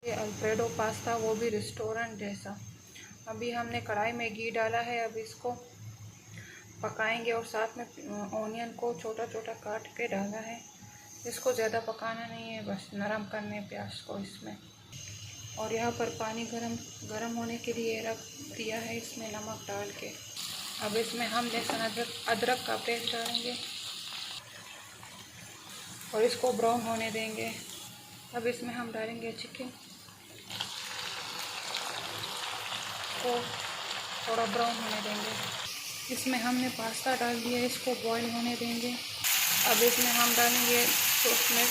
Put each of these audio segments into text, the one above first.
ये alfredo pasta, वो भी रेस्टोरेंट जैसा। अभी हमने कढ़ाई में घी डाला है, अब इसको पकाएंगे और साथ में ऑनियन को छोटा छोटा काट के डाला है। इसको ज़्यादा पकाना नहीं है, बस नरम करने प्याज को इसमें। और यहाँ पर पानी गरम होने के लिए रख दिया है, इसमें नमक डाल के। अब इसमें हम लहसुन अदरक का पेस्ट डालेंगे और इसको ब्राउन होने देंगे। अब इसमें हम डालेंगे चिकन को थोड़ा ब्राउन होने देंगे। इसमें हमने पास्ता डाल दिया, इसको बॉईल होने देंगे। अब इसमें हम डालेंगे सॉस मिर्च,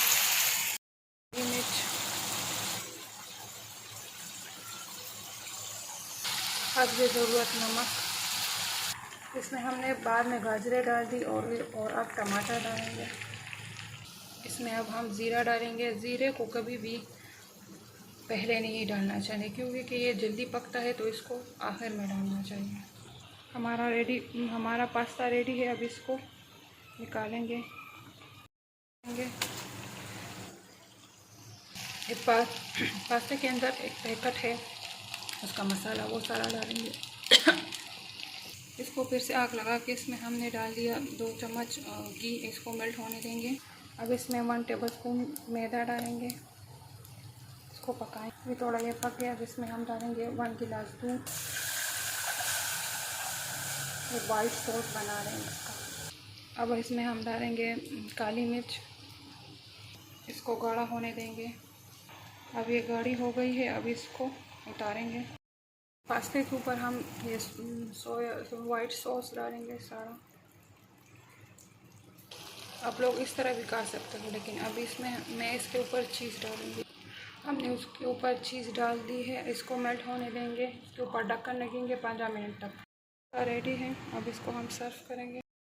हस्बे ज़रूरत नमक। इसमें हमने बाद में गाजरें डाल दी और अब टमाटर डालेंगे। इसमें अब हम ज़ीरा डालेंगे। ज़ीरे को कभी भी पहले नहीं डालना चाहिए, क्योंकि ये जल्दी पकता है, तो इसको आखिर में डालना चाहिए। हमारा पास्ता रेडी है। अब इसको निकालेंगे। पास्ते के अंदर एक पैकेट है उसका मसाला, वो सारा डालेंगे। इसको फिर से आग लगा के इसमें हमने डाल दिया 2 चम्मच घी, इसको मेल्ट होने देंगे। अब इसमें 1 टेबलस्पून मैदा डालेंगे, इसको पकाएं। ये थोड़ा ये पक गया। अब इसमें हम डालेंगे 1 गिलास दूध। ये वाइट सॉस बना रहे हैं इसका। अब इसमें हम डालेंगे काली मिर्च, इसको गाढ़ा होने देंगे। अब ये गाढ़ी हो गई है, अब इसको उतारेंगे। पास्ते के ऊपर हम ये वाइट सॉस डालेंगे सारा। आप लोग इस तरह भी कर सकते हो, लेकिन अब इसमें मैं इसके ऊपर चीज़ डालूँगी। हमने उसके ऊपर चीज़ डाल दी है, इसको मेल्ट होने देंगे। इसके ऊपर ढक्कन लगेंगे 15 मिनट तक। रेडी है, अब इसको हम सर्व करेंगे।